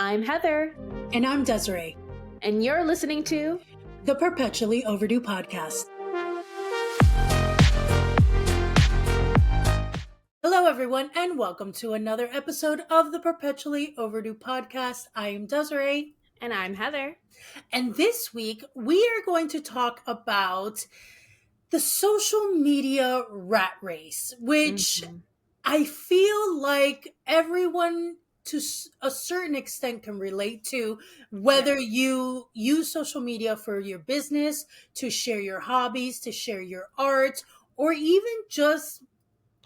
I'm Heather. And I'm Desiree. And you're listening to the Perpetually Overdue Podcast. Hello, everyone, and welcome to another episode of the Perpetually Overdue Podcast. I am Desiree. And I'm Heather. And this week, we are going to talk about the social media rat race, which I feel like everyone to a certain extent can relate to, whether you use social media for your business, to share your hobbies, to share your art, or even just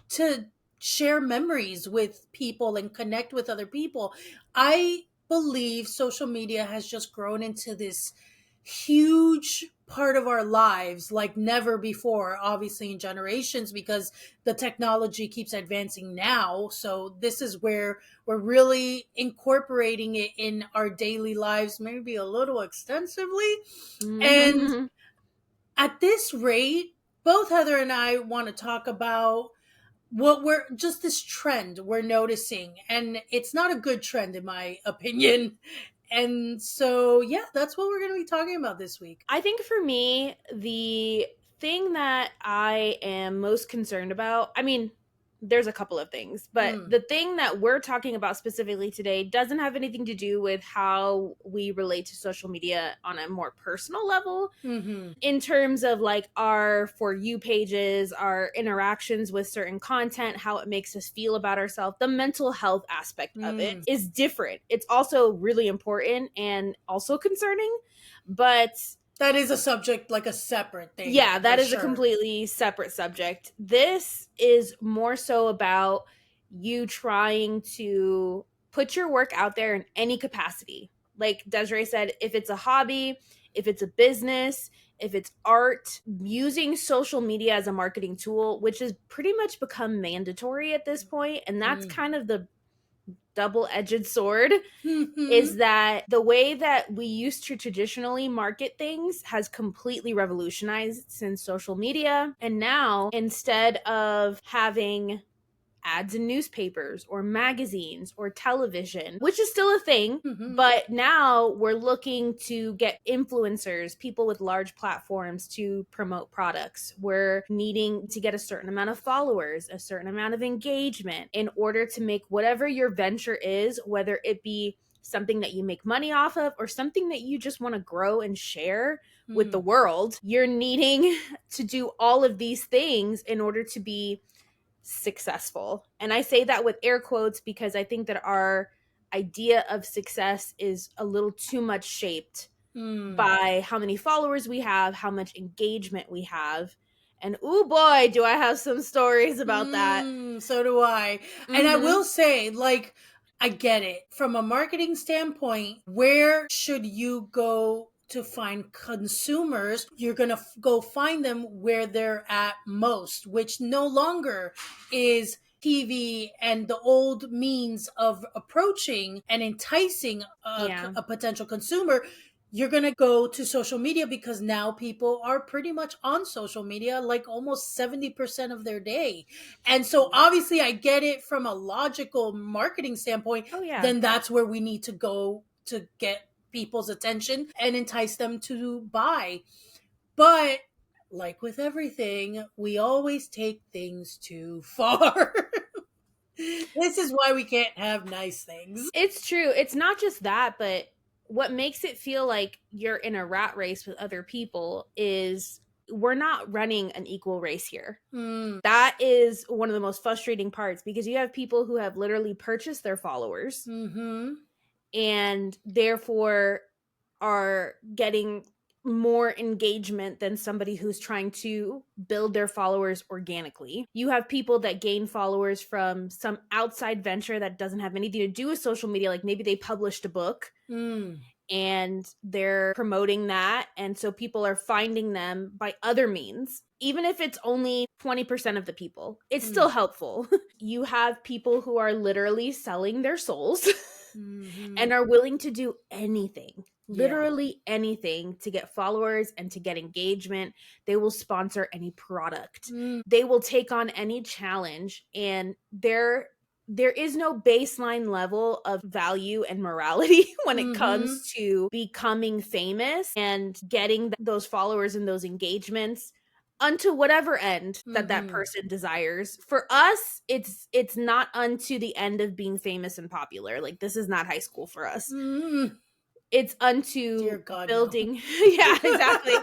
to share memories with people and connect with other people. I believe social media has just grown into this huge part of our lives like never before, obviously in generations, because the technology keeps advancing now. So this is where we're really incorporating it in our daily lives, maybe a little extensively. And at this rate, both Heather and I want to talk about what we're just this trend we're noticing, and it's not a good trend in my opinion. And so, yeah, that's what we're going to be talking about this week. I think for me, the thing that I am most concerned about, there's a couple of things, but the thing that we're talking about specifically today doesn't have anything to do with how we relate to social media on a more personal level, in terms of like our For You pages, our interactions with certain content, how it makes us feel about ourselves. The mental health aspect of it is different. It's also really important and also concerning, but that is a subject, like a separate thing. Yeah, that is a completely separate subject. This is more so about you trying to put your work out there in any capacity. Like Desiree said, if it's a hobby, if it's a business, if it's art, using social media as a marketing tool, which has pretty much become mandatory at this point. And that's kind of the double-edged sword, is that the way that we used to traditionally market things has completely revolutionized since social media. And now, instead of having ads in newspapers or magazines or television, which is still a thing, but now we're looking to get influencers, people with large platforms, to promote products. We're needing to get a certain amount of followers, a certain amount of engagement in order to make whatever your venture is, whether it be something that you make money off of or something that you just want to grow and share with the world. You're needing to do all of these things in order to be successful. And I say that with air quotes because I think that our idea of success is a little too much shaped by how many followers we have, how much engagement we have. And oh boy, do I have some stories about that. So do I. And I will say, like, I get it. From a marketing standpoint, where should you go to find consumers? You're going to go find them where they're at most, which no longer is TV and the old means of approaching and enticing a potential consumer. You're going to go to social media because now people are pretty much on social media like almost 70% of their day. And so obviously I get it from a logical marketing standpoint. Then that's where we need to go to get people's attention and entice them to buy. But like with everything, we always take things too far. This is why we can't have nice things. It's true. It's not just that, but what makes it feel like you're in a rat race with other people is we're not running an equal race here. That is one of the most frustrating parts, because you have people who have literally purchased their followers and therefore are getting more engagement than somebody who's trying to build their followers organically. You have people that gain followers from some outside venture that doesn't have anything to do with social media. Like maybe they published a book and they're promoting that. And so people are finding them by other means. Even if it's only 20% of the people, it's still helpful. You have people who are literally selling their souls and are willing to do anything. Literally anything to get followers and to get engagement. They will sponsor any product. They will take on any challenge, and their there is no baseline level of value and morality when it Mm-hmm. comes to becoming famous and getting those followers and those engagements unto whatever end that that Mm-hmm. person desires. For us, it's not unto the end of being famous and popular. Like, this is not high school for us. Mm-hmm. It's Dear unto God, no. building yeah, exactly.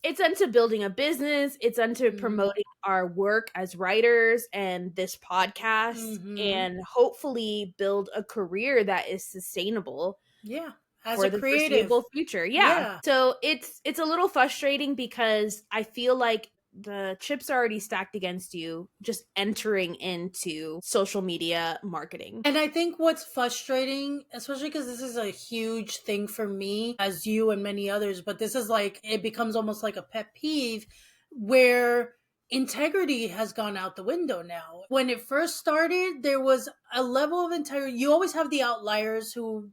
It's unto building a business, it's unto Mm-hmm. promoting our work as writers and this podcast, Mm-hmm. and hopefully build a career that is sustainable Yeah, as a for the creative. foreseeable future. Yeah. Yeah. So it's a little frustrating because I feel like the chips are already stacked against you just entering into social media marketing. And I think what's frustrating, especially because this is a huge thing for me, as you and many others, but this is like, it becomes almost like a pet peeve where integrity has gone out the window now. When it first started, there was a level of integrity. You always have the outliers who,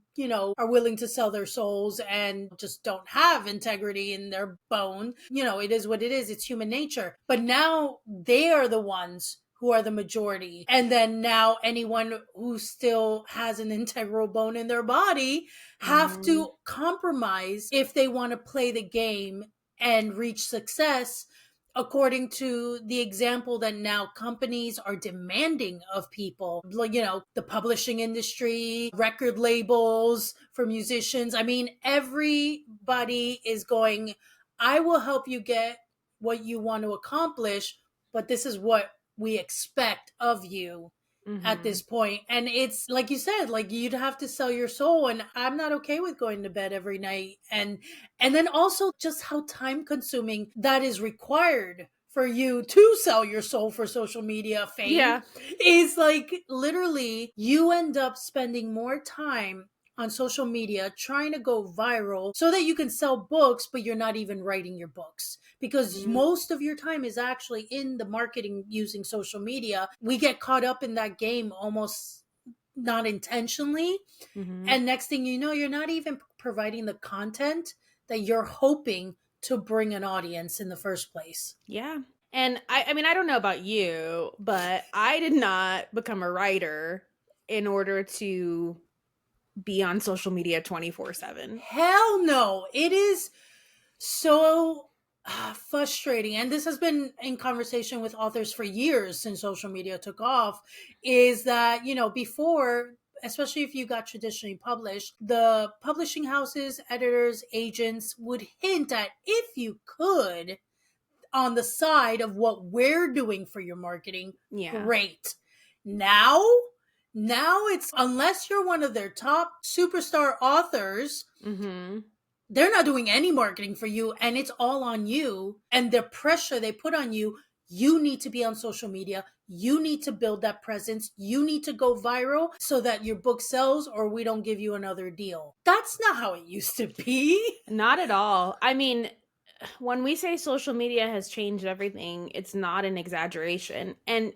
are willing to sell their souls and just don't have integrity in their bone. It is what it is. It's human nature. But now they are the ones who are the majority. And then now anyone who still has an integral bone in their body have Mhm. to compromise if they want to play the game and reach success according to the example that now companies are demanding of people. Like, the publishing industry, record labels for musicians. I mean, everybody is going, I will help you get what you want to accomplish, but this is what we expect of you at this Mhm. point. And it's like you said, like, you'd have to sell your soul, and I'm not okay with going to bed every night. And then also just how time consuming that is required for you to sell your soul for social media fame Yeah. is like, literally, you end up spending more time on social media trying to go viral so that you can sell books, but you're not even writing your books because Mhm. most of your time is actually in the marketing using social media. We get caught up in that game almost not intentionally. Mhm. And next thing you know, you're not even providing the content that you're hoping to bring an audience in the first place. Yeah. And I mean, I don't know about you, but I did not become a writer in order to be on social media 24/7. Hell no. It is so frustrating. And this has been in conversation with authors for years since social media took off, is that, before, especially if you got traditionally published, the publishing houses, editors, agents would hint at, if you could, on the side of what we're doing for your marketing, Yeah. great. Now, now it's, unless you're one of their top superstar authors, Mhm. they're not doing any marketing for you, and it's all on you. And the pressure they put on you, you need to be on social media, you need to build that presence, you need to go viral so that your book sells, or we don't give you another deal. That's not how it used to be. Not at all. I mean, when we say social media has changed everything, it's not an exaggeration. And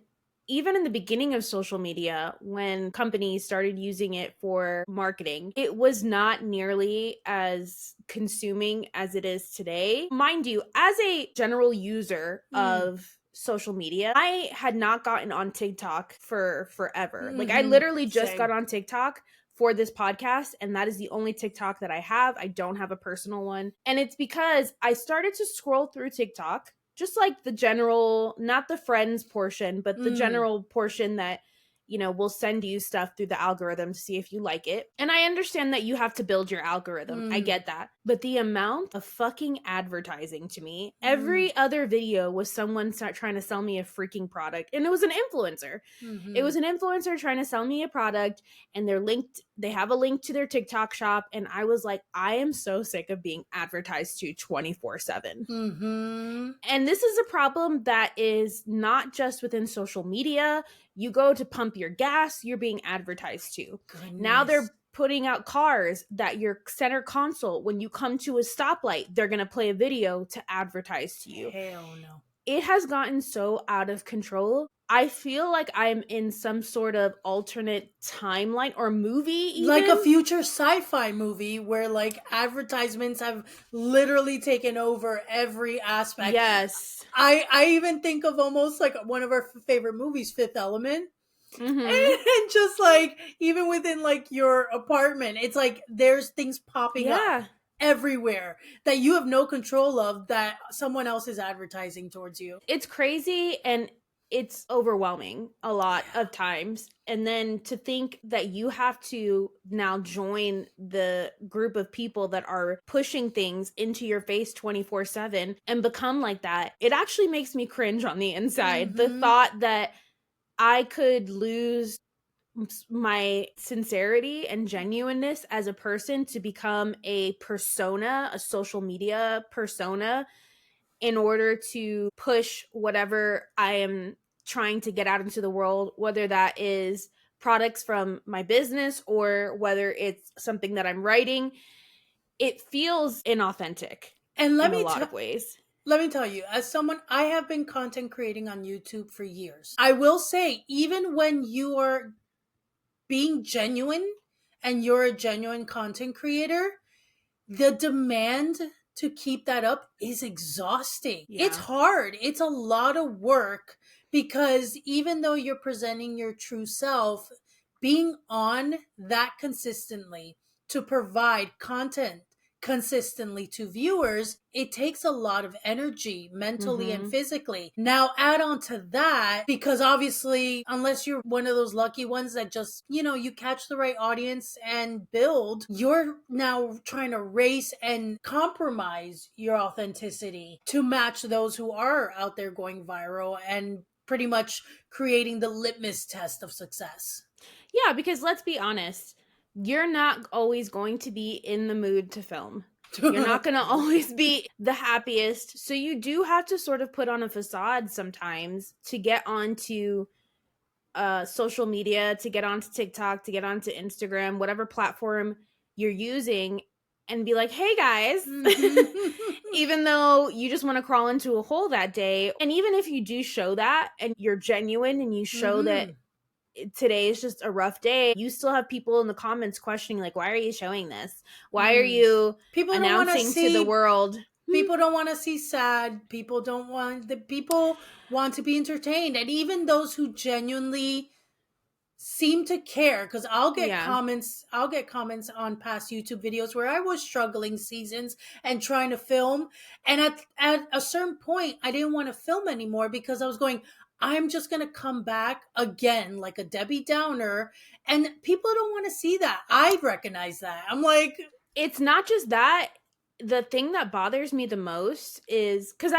even in the beginning of social media, when companies started using it for marketing, it was not nearly as consuming as it is today. Mind you, as a general user Mm. of social media, I had not gotten on TikTok for forever. Like, I Mm-hmm. literally just got Same. on TikTok for this podcast, and that is the only TikTok that I have. I don't have a personal one. And it's because I started to scroll through TikTok, just like the general, not the friends portion, but the Mm. general portion that will send you stuff through the algorithm to see if you like it. And I understand that you have to build your algorithm. I Mm. get that. But the amount of fucking advertising to me, Mm. every other video was someone trying to sell me a freaking product. And it was an influencer. It Mm-hmm. was an influencer trying to sell me a product, and they have a link to their TikTok shop, and I was like, I am so sick of being advertised to 24/7. Mm-hmm. And this is a problem that is not just within social media. You go to pump your gas, you're being advertised to. Now Goodness. they're putting out cars that your center console, when you come to a stoplight, they're going to play a video to advertise to you. Hell no. It has gotten so out of control. I feel like I'm in some sort of alternate timeline or movie, Like a even. future sci-fi movie where like advertisements have literally taken over every aspect. Yes. I even think of almost like one of our favorite movies, Fifth Element. Mm-hmm. And just like even within like your apartment, it's like there's things popping up Yeah. everywhere that you have no control of that someone else is advertising towards you. It's crazy and it's overwhelming a lot of times. And then to think that you have to now join the group of people that are pushing things into your face 24/7 and become like that, it actually makes me cringe on the inside. The Mm-hmm. thought that I could lose my sincerity and genuineness as a person to become a persona, a social media persona, in order to push whatever I am trying to get out into the world, whether that is products from my business or whether it's something that I'm writing. It feels inauthentic And in a lot of ways. let me tell you, as someone, I have been content creating on YouTube for years. I will say, even when you are being genuine and you're a genuine content creator, the demand to keep that up is exhausting. It's Yeah. hard. It's a lot of work because even though you're presenting your true self, being on that consistently to provide content consistently to viewers, it takes a lot of energy mentally and Mm-hmm. physically. Now, add on to that, because obviously, unless you're one of those lucky ones that just, you catch the right audience and build, you're now trying to race and compromise your authenticity to match those who are out there going viral and pretty much creating the litmus test of success. Yeah, because let's be honest, you're not always going to be in the mood to film. You're not going to Nope. always be the happiest. So you do have to sort of put on a facade sometimes to get onto social media, to get onto TikTok, to get onto Instagram, whatever platform you're using, and be like, hey guys, Mm-hmm. even though you just want to crawl into a hole that day. And even if you do show that and you're genuine and you show that Mm-hmm. today is just a rough day, you still have people in the comments questioning, like, why are you showing this? Why are Mm. you People don't want to announcing to the see world? People don't want to see sad. People want to be entertained, and even those who genuinely seem to care, because Yeah. I'll get comments on past YouTube videos where I was struggling seasons and trying to film, and at a certain point I didn't want to film anymore because I was going, I'm just going to come back again like a Debbie Downer, and people don't want to see that. I recognize that. I'm like, It's not just that. The thing that bothers me the most is because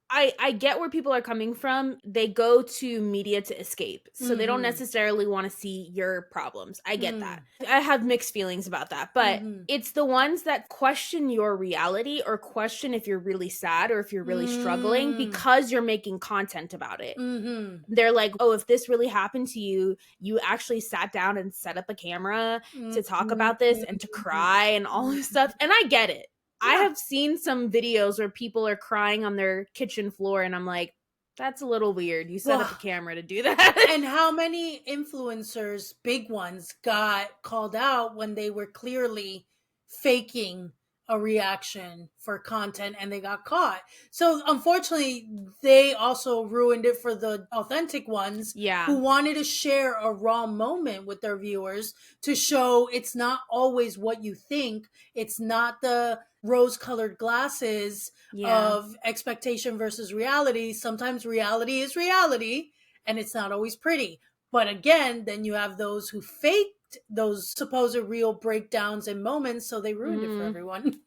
I get where people are coming from. They go to media to escape. So they don't mhm. necessarily want to see your problems. I get that. Mm. I have mixed feelings about that. But Mhm. it's the ones that question your reality or question if you're really sad or if you're really struggling Mm. because you're making content about it. Mhm. They're like, oh, if this really happened to you, you actually sat down and set up a camera to talk about this and to Mhm. cry and all this stuff. And I get it. I Yeah. have seen some videos where people are crying on their kitchen floor, and I'm like, that's a little weird. You set up a Well, camera to do that. and how many influencers, big ones, got called out when they were clearly faking a reaction for content and they got caught? So, unfortunately, they also ruined it for the authentic ones Yeah. who wanted to share a raw moment with their viewers to show it's not always what you think, it's not the rose colored glasses Yeah. of expectation versus reality. Sometimes reality is reality and it's not always pretty. But again, then you have those who faked those supposed real breakdowns and moments, so they ruined it for Mm. everyone.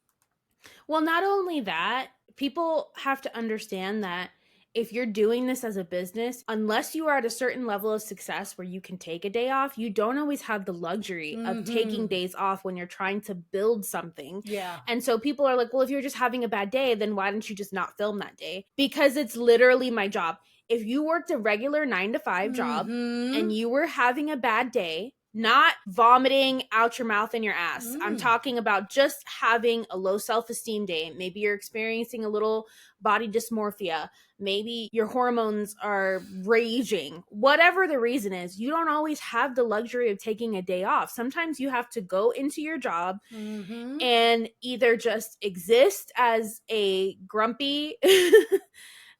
Well, not only that, people have to understand that if you're doing this as a business, unless you are at a certain level of success where you can take a day off, you don't always have the luxury of taking Mm-hmm. days off when you're trying to build something. Yeah. And so people are like, well, if you're just having a bad day, then why don't you just not film that day? Because it's literally my job. If you worked a regular 9 to 5 job and Mm-hmm. you were having a bad day, not vomiting out your mouth and your ass. I'm Mm. talking about just having a low self esteem day. Maybe you're experiencing a little body dysmorphia. Maybe your hormones are raging. Whatever the reason is, you don't always have the luxury of taking a day off. Sometimes you have to go into your job Mm-hmm. and either just exist as a grumpy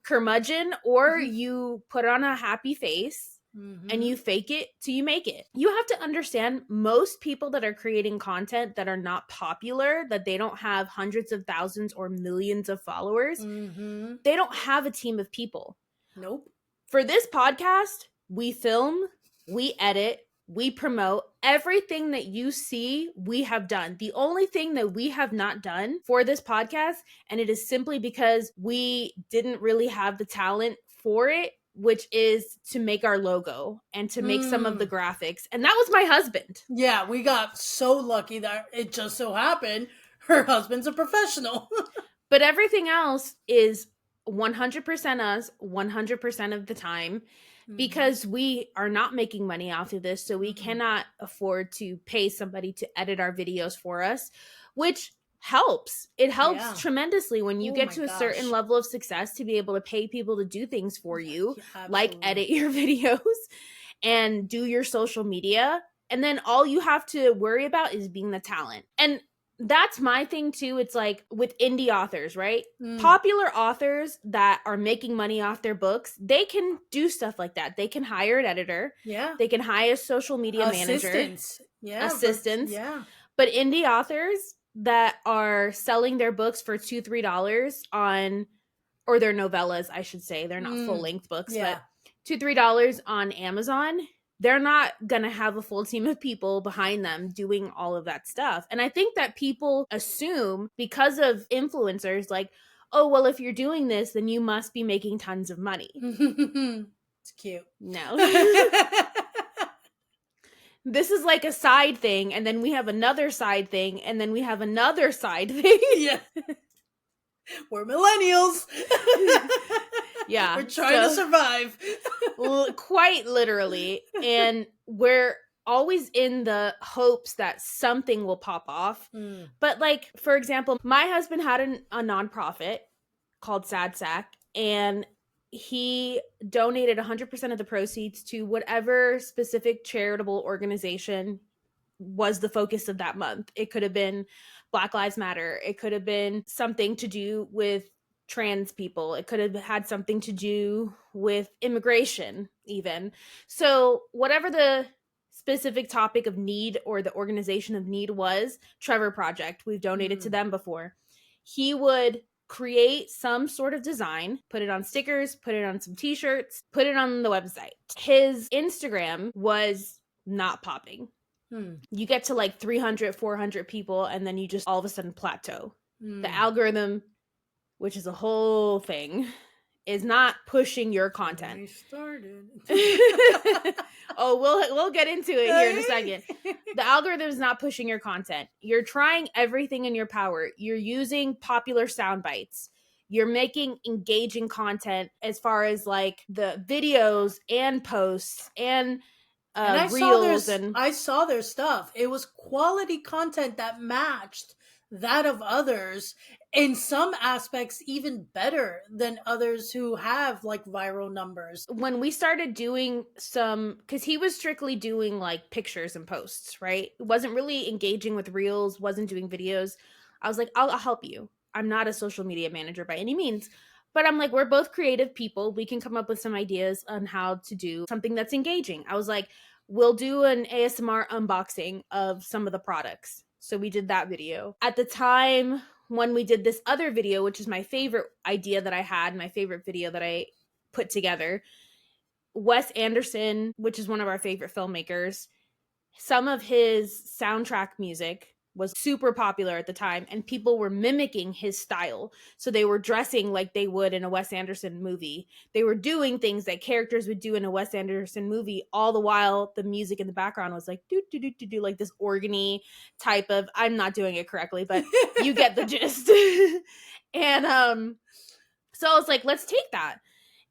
curmudgeon or you put on a happy face and you fake it till you make it. You have to understand, most people that are creating content that are not popular, that they don't have hundreds of thousands or millions of followers, they don't have a team of people. Nope. For this podcast, we film, we edit, we promote. Everything that you see, we have done. The only thing that we have not done for this podcast, and it is simply because we didn't really have the talent for it, which is to make our logo and to make some of the graphics. And that was my husband. Yeah, we got so lucky that it just so happened her husband's a professional. But everything else is 100% us, 100% of the time, because we are not making money off of this. So we cannot afford to pay somebody to edit our videos for us, which helps. It helps tremendously when you get to a certain level of success to be able to pay people to do things for you, like edit your videos and do your social media. And then all you have to worry about is being the talent. And that's my thing too. It's like with indie authors, right? Popular authors that are making money off their books, they can do stuff like that. They can hire an editor. Yeah. They can hire a social media manager. Assistants. But indie authors that are selling their books for $2-3 on, or their novellas, I should say. They're not full-length books, but $2-3 on Amazon, they're not going to have a full team of people behind them doing all of that stuff. And I think that people assume, because of influencers, like, oh, well, if you're doing this, then you must be making tons of money. It's cute. No. This is like a side thing, and then we have another side thing, and then we have another side thing. Yeah. We're millennials. Yeah. We're trying to survive. Quite literally. And we're always in the hopes that something will pop off. But like, for example, my husband had a nonprofit called Sad Sack, and he donated 100% of the proceeds to whatever specific charitable organization was the focus of that month. It could have been Black Lives Matter. It could have been something to do with trans people. It could have had something to do with immigration, even. So whatever the specific topic of need or the organization of need was, Trevor Project, we've donated to them before. He would create some sort of design, put it on stickers, put it on some t-shirts, put it on the website. His Instagram was not popping. You get to like 300, 400 people, and then you just all of a sudden plateau. The algorithm, which is a whole thing, is not pushing your content. I started. Oh, we'll get into it here in a second. The algorithm is not pushing your content. You're trying everything in your power. You're using popular sound bites. You're making engaging content as far as like the videos and posts and reels. I saw their stuff. It was quality content that matched that of others, in some aspects even better than others who have like viral numbers. When we started doing some, because he was strictly doing like pictures and posts, right? It wasn't really engaging with reels, wasn't doing videos. I was like, I'll help you. I'm not a social media manager by any means, but I'm like, we're both creative people. We can come up with some ideas on how to do something that's engaging. I was like, we'll do an ASMR unboxing of some of the products. So we did that video. At the time when we did this other video, which is my favorite idea that I had, my favorite video that I put together, Wes Anderson, which is one of our favorite filmmakers, some of his soundtrack music was super popular at the time, and people were mimicking his style. So they were dressing like they would in a Wes Anderson movie. They were doing things that characters would do in a Wes Anderson movie, all the while the music in the background was like do do do do do, like this organy type of, I'm not doing it correctly, but you get the gist. And so I was like, let's take that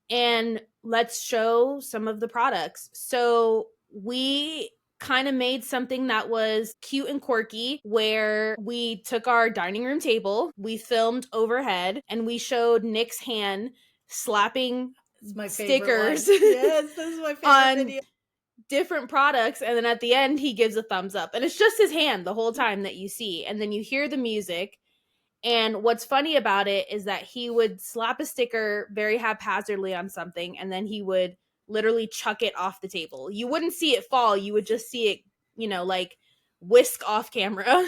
and let's show some of the products. So we kind of made something that was cute and quirky, where we took our dining room table, we filmed overhead, and we showed Nick's hand slapping stickers yes, this is my favorite on video. different products, and then at the end he gives a thumbs up, and it's just his hand the whole time that you see, and then you hear the music. And what's funny about it is that he would slap a sticker very haphazardly on something, and then he would literally chuck it off the table. You wouldn't see it fall, you would just see it, like whisk off camera.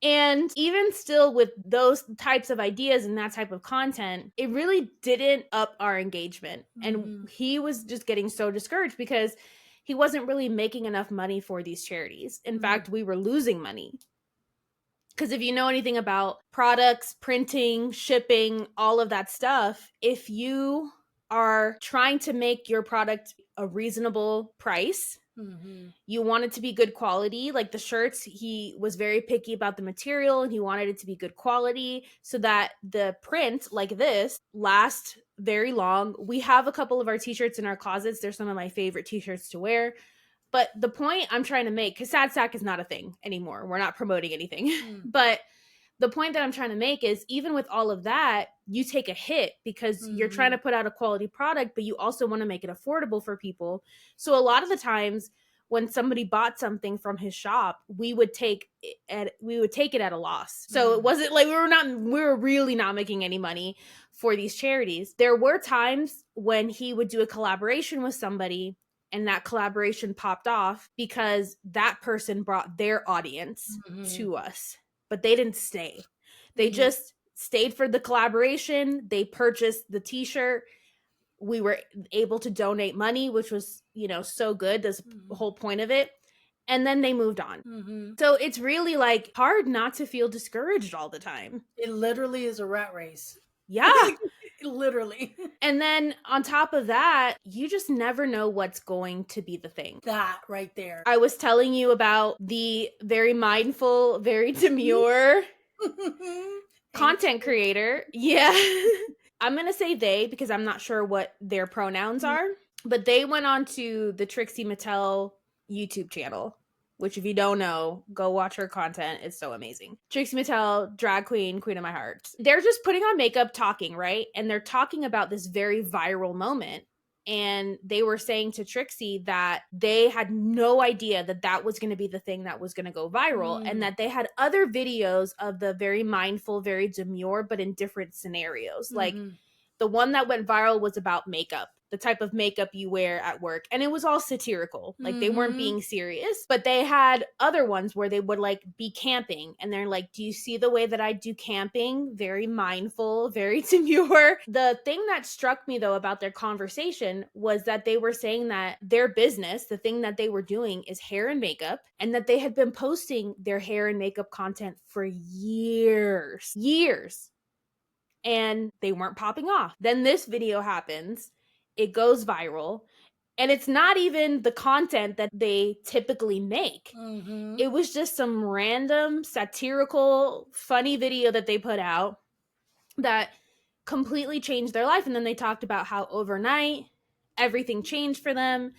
And even still, with those types of ideas and that type of content, it really didn't up our engagement. And he was just getting so discouraged because he wasn't really making enough money for these charities. In fact, we were losing money. Because if you know anything about products, printing, shipping, all of that stuff, if you are trying to make your product a reasonable price, you want it to be good quality. Like the shirts, he was very picky about the material and he wanted it to be good quality so that the print, like this, lasts very long. We have a couple of our t-shirts in our closets. They're some of my favorite t-shirts to wear. But the point I'm trying to make, because sad sack is not a thing anymore. We're not promoting anything. But the point that I'm trying to make is even with all of that, you take a hit because you're trying to put out a quality product, but you also want to make it affordable for people. So a lot of the times when somebody bought something from his shop, we would take it at a loss. So it wasn't like we were really not making any money for these charities. There were times when he would do a collaboration with somebody and that collaboration popped off because that person brought their audience to us, but they didn't stay. They just stayed for the collaboration. They purchased the t-shirt. We were able to donate money, which was, so good. That's the whole point of it. And then they moved on. So it's really like hard not to feel discouraged all the time. It literally is a rat race. Yeah. Literally. And then on top of that, you just never know what's going to be the thing. That right there. I was telling you about the very mindful, very demure content creator. Yeah. I'm going to say they because I'm not sure what their pronouns are, but they went on to the Trixie Mattel YouTube channel, which if you don't know, go watch her content. It's so amazing. Trixie Mattel, drag queen, queen of my heart. They're just putting on makeup talking, right? And they're talking about this very viral moment. And they were saying to Trixie that they had no idea that that was going to be the thing that was going to go viral and that they had other videos of the very mindful, very demure, but in different scenarios. Like the one that went viral was about makeup, the type of makeup you wear at work. And it was all satirical. Like they weren't being serious, but they had other ones where they would like be camping and they're like, do you see the way that I do camping? Very mindful, very demure. The thing that struck me though about their conversation was that they were saying that their business, the thing that they were doing is hair and makeup, and that they had been posting their hair and makeup content for years. And they weren't popping off. Then this video happens, it goes viral, and it's not even the content that they typically make. It was just some random satirical funny video that they put out that completely changed their life. And then they talked about how overnight everything changed for them.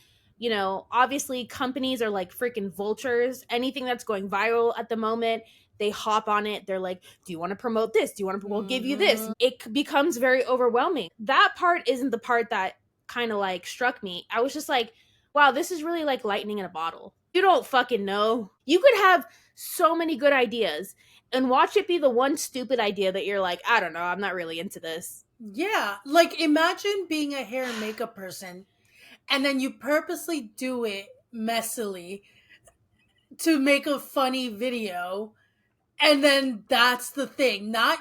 Obviously companies are like freaking vultures. Anything that's going viral at the moment, they hop on it. They're like, do you want to promote this? Do you want to, we'll give you this. It becomes very overwhelming. That part isn't the part that kind of like struck me. I was just like, wow, this is really like lightning in a bottle. You don't fucking know. You could have so many good ideas and watch it be the one stupid idea that you're like, I don't know, I'm not really into this. Yeah. Like imagine being a hair and makeup person and then you purposely do it messily to make a funny video, and then that's the thing. Not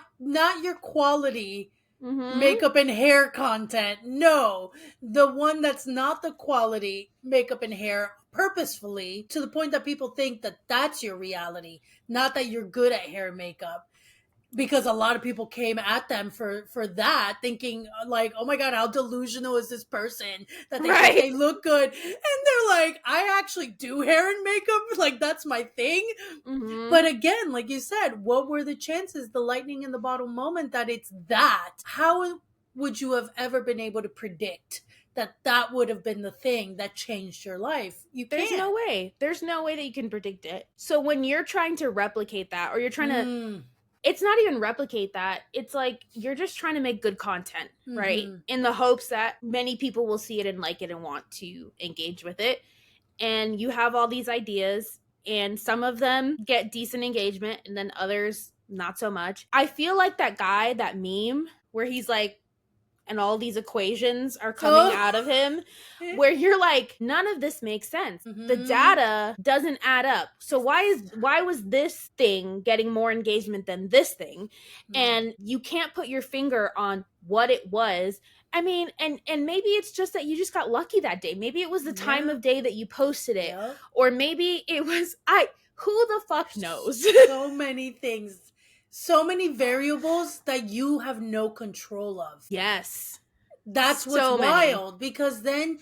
your quality makeup and hair content. No, the one that's not the quality makeup and hair purposefully to the point that people think that that's your reality, not that you're good at hair and makeup. Because a lot of people came at them for that, thinking like, oh my god, how delusional is this person that they think they look good, and they're like, I actually do hair and makeup, like that's my thing. But again, like you said, what were the chances, the lightning in the bottle moment, that it's that? How would you have ever been able to predict that would have been the thing that changed your life? There's no way that you can predict it. So when you're trying to replicate that, or you're trying to it's not even replicate that. It's like you're just trying to make good content, right? In the hopes that many people will see it and like it and want to engage with it. And you have all these ideas, and some of them get decent engagement, and then others not so much. I feel like that guy, that meme where he's like, and all these equations are coming out of him, where you're like, none of this makes sense. The data doesn't add up. So why was this thing getting more engagement than this thing? And you can't put your finger on what it was. I mean, and maybe it's just that you just got lucky that day. Maybe it was the time of day that you posted it, or maybe it was who the fuck knows? So many things, so many variables that you have no control of. Yes. That's what's so wild, because then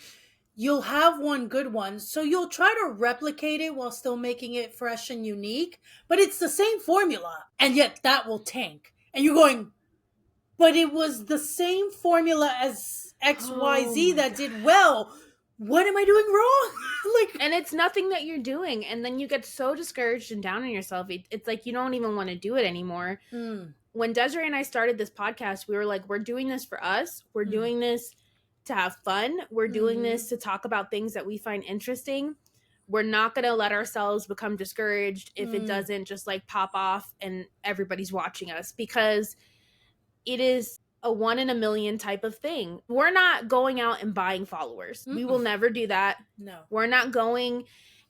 you'll have one good one, so you'll try to replicate it while still making it fresh and unique, but it's the same formula, and yet that will tank. And you're going, but it was the same formula as XYZ that did well. What am I doing wrong? And it's nothing that you're doing, and then you get so discouraged and down on yourself. It's like you don't even want to do it anymore. When Desiree and I started this podcast, we were like, we're doing this for us. We're doing this to have fun. We're doing this to talk about things that we find interesting. We're not going to let ourselves become discouraged if it doesn't just like pop off and everybody's watching us, because it is a 1 in a million type of thing. We're not going out and buying followers. We will never do that. No. We're not going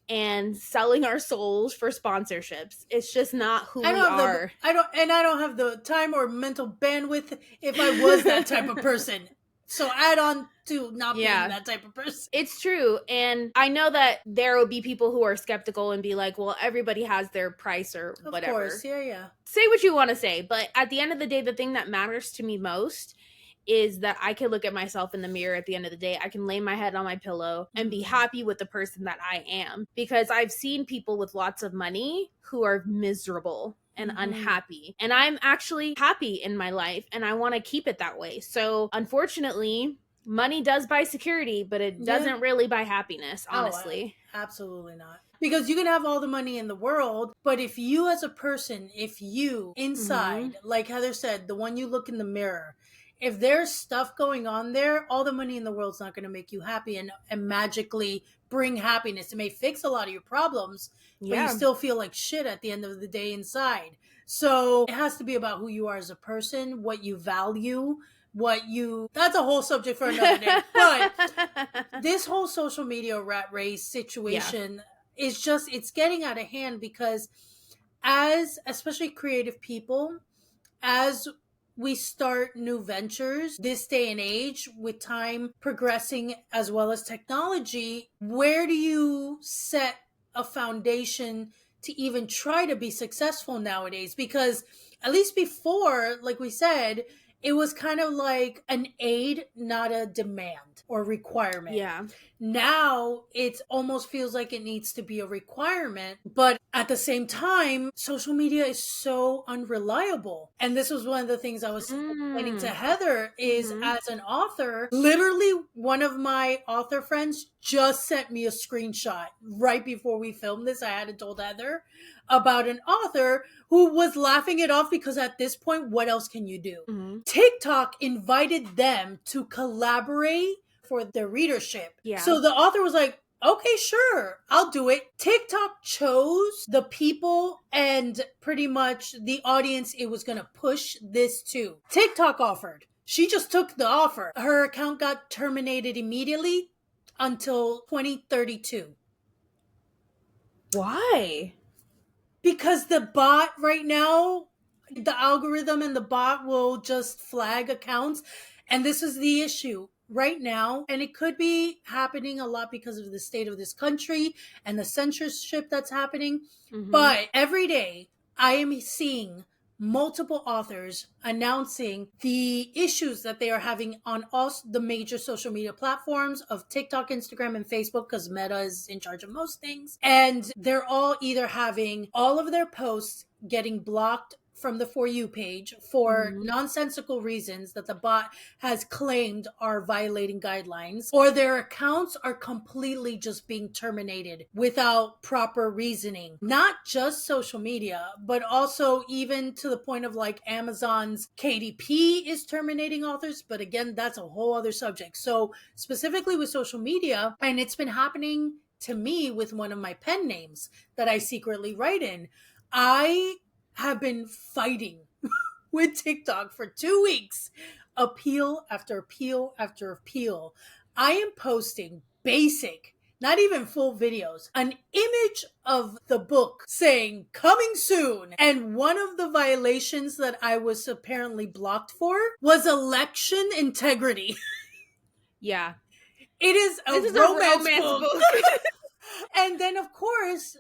and selling our souls for sponsorships. It's just not who we are. I don't have the time or mental bandwidth if I was that type of person. So add on to not being that type of person. It's true. And I know that there will be people who are skeptical and be like, well, everybody has their price or whatever. Of course, yeah. Say what you want to say. But at the end of the day, the thing that matters to me most is that I can look at myself in the mirror at the end of the day. I can lay my head on my pillow and be happy with the person that I am. Because I've seen people with lots of money who are miserable and unhappy. And I'm actually happy in my life, and I want to keep it that way. So unfortunately, money does buy security, but it doesn't really buy happiness, honestly. Absolutely not. Because you can have all the money in the world, but if you as a person, if you inside, like Heather said, the one you look in the mirror, if there's stuff going on there, all the money in the world's not going to make you happy and magically bring happiness. It may fix a lot of your problems, but you still feel like shit at the end of the day inside. So it has to be about who you are as a person, what you value, that's a whole subject for another day. But this whole social media rat race situation is just, it's getting out of hand, because as especially creative people, as we start new ventures this day and age, with time progressing as well as technology, where do you set a foundation to even try to be successful nowadays? Because at least before, like we said, it was kind of like an aid, not a demand or requirement. Yeah. Now it almost feels like it needs to be a requirement, but at the same time, social media is so unreliable. And this was one of the things I was explaining to Heather is, as an author, literally one of my author friends just sent me a screenshot right before we filmed this. I hadn't told Heather about an author who was laughing it off, because at this point, what else can you do? TikTok invited them to collaborate for their readership. Yeah. So the author was like, okay, sure, I'll do it. TikTok chose the people and pretty much the audience it was going to push this to. TikTok offered. She just took the offer. Her account got terminated immediately until 2032. Why? Because the bot right now, the algorithm and the bot will just flag accounts. And this is the issue right now. And it could be happening a lot because of the state of this country and the censorship that's happening. But every day I am seeing multiple authors announcing the issues that they are having on all the major social media platforms of TikTok, Instagram, and Facebook, because Meta is in charge of most things. And they're all either having all of their posts getting blocked from the For You page for nonsensical reasons that the bot has claimed are violating guidelines, or their accounts are completely just being terminated without proper reasoning. Not just social media, but also even to the point of like Amazon's KDP is terminating authors. But again, that's a whole other subject. So specifically with social media, and it's been happening to me with one of my pen names that I secretly write in, I have been fighting with TikTok for 2 weeks appeal after appeal after appeal. I am posting basic, not even full videos, an image of the book saying coming soon. And one of the violations that I was apparently blocked for was election integrity. Yeah. It is a This is a romance romance book. book. And then, of course,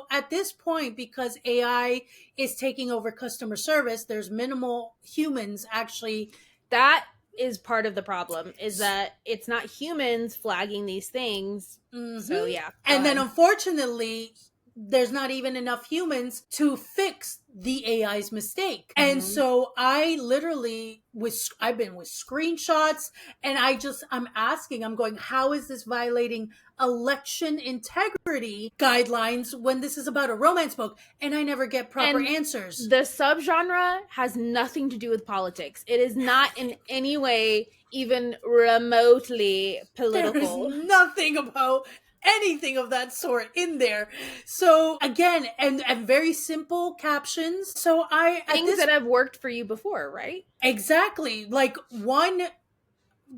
at this point, because AI is taking over customer service, there's minimal humans actually. That is part of the problem, is that it's not humans flagging these things. So yeah, go And then, ahead. unfortunately, there's not even enough humans to fix the AI's mistake. And so I've been with screenshots, and I'm going, how is this violating election integrity guidelines when this is about a romance book? And I never get proper And answers. the subgenre has nothing to do with politics. It is not in any way even remotely There is political. nothing about anything of that sort in there. So again, and very simple captions. So Things that have worked for you before, right? exactly, like one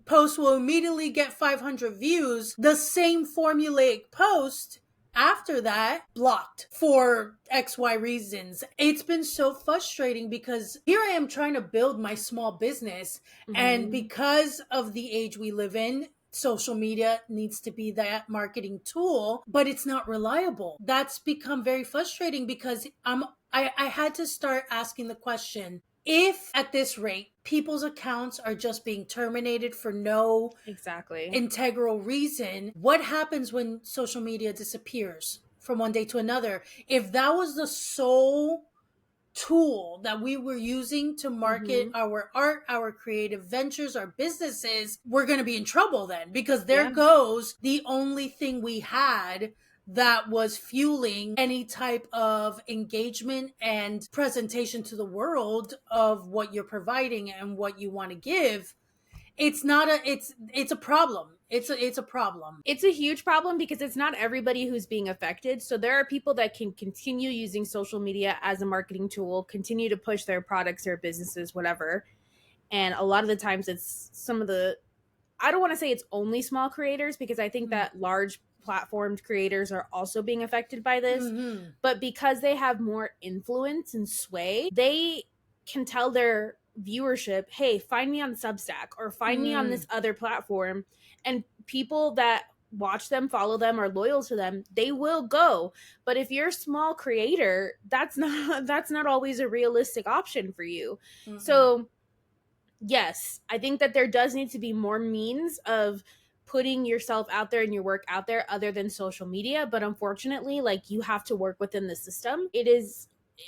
post will immediately get 500 views. The same formulaic post after that blocked for XY reasons. It's been so frustrating because here I am trying to build my small business, and because of the age we live in, social media needs to be that marketing tool, but it's not reliable. That's become very frustrating because I had to start asking the question, if at this rate people's accounts are just being terminated for no Exactly. integral reason, what happens when social media disappears from one day to another? If that was the sole tool that we were using to market our art, our creative ventures, our businesses, we're going to be in trouble then, because there goes the only thing we had that was fueling any type of engagement and presentation to the world of what you're providing and what you want to give. It's a problem. It's a problem. It's a huge problem because it's not everybody who's being affected. So there are people that can continue using social media as a marketing tool, continue to push their products, their businesses, whatever. And a lot of the times it's some of the, I don't want to say it's only small creators, because I think that large platformed creators are also being affected by this. But because they have more influence and sway, they can tell their viewership, hey, find me on Substack or find me on this other platform. And people that watch them, follow them, are loyal to them, they will go. But if you're a small creator, that's not always a realistic option for you. So yes, I think that there does need to be more means of putting yourself out there and your work out there other than social media. But unfortunately, like, you have to work within the system. It is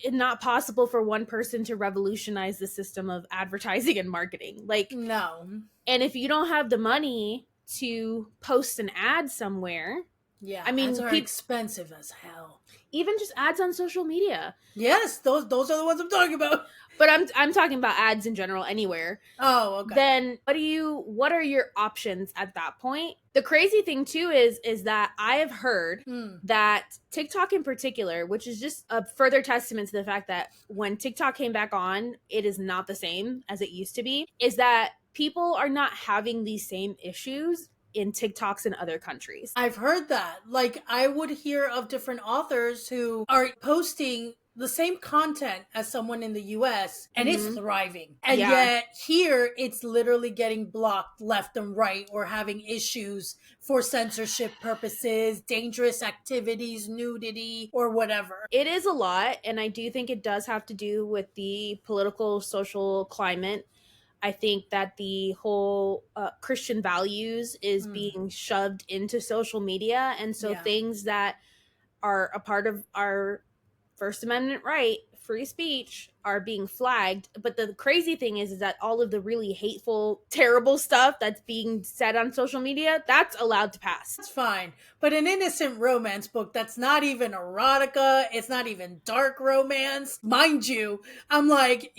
not possible for one person to revolutionize the system of advertising and marketing. Like, No. and if you don't have the money to post an ad somewhere, Yeah, I mean, ads are expensive as hell. even just ads on social media. Yes, those are the ones I'm talking about. But I'm talking about ads in general anywhere. Oh, okay. Then what are your options at that point? The crazy thing too is that I have heard that TikTok in particular, which is just a further testament to the fact that when TikTok came back on, it is not the same as it used to be, is that people are not having these same issues in TikToks in other countries. I've heard that. Like, I would hear of different authors who are posting the same content as someone in the US, and it's thriving. And yet here it's literally getting blocked left and right, or having issues for censorship purposes, dangerous activities, nudity, or whatever. It is a lot, and I do think it does have to do with the political, social climate. I think that the whole Christian values is being shoved into social media. And so things that are a part of our First Amendment right, free speech, are being flagged. But the crazy thing is that all of the really hateful, terrible stuff that's being said on social media, that's allowed to pass. It's fine. But an innocent romance book that's not even erotica, it's not even dark romance, mind you, I'm like,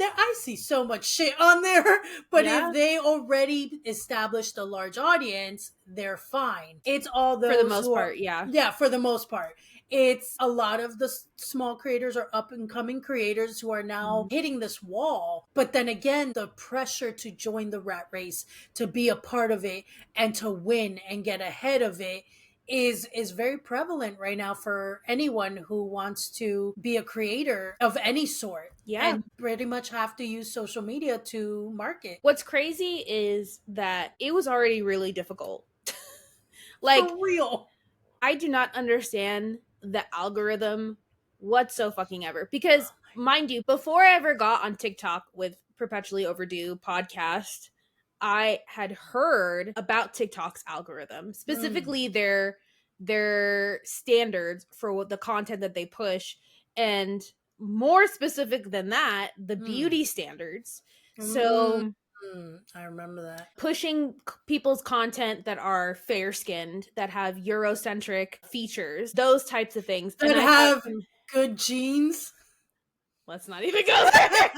I see so much shit on there, but if they already established a large audience, they're fine. It's all those for the most part, yeah. Yeah, for the most part. It's a lot of the small creators or up and coming creators who are now hitting this wall. But then again, the pressure to join the rat race, to be a part of it, and to win and get ahead of it is very prevalent right now for anyone who wants to be a creator of any sort. Yeah. And pretty much have to use social media to market. What's crazy is that it was already really difficult. Like, For real. I do not understand the algorithm whatsoever. Because, mind you, before I ever got on TikTok with Perpetually Overdue podcast, I had heard about TikTok's algorithm, specifically their standards for what the content that they push, and more specific than that, the beauty standards. So I remember that. pushing people's content that are fair skinned, that have Eurocentric features, those types of things. That And I have good genes. let's not even go there.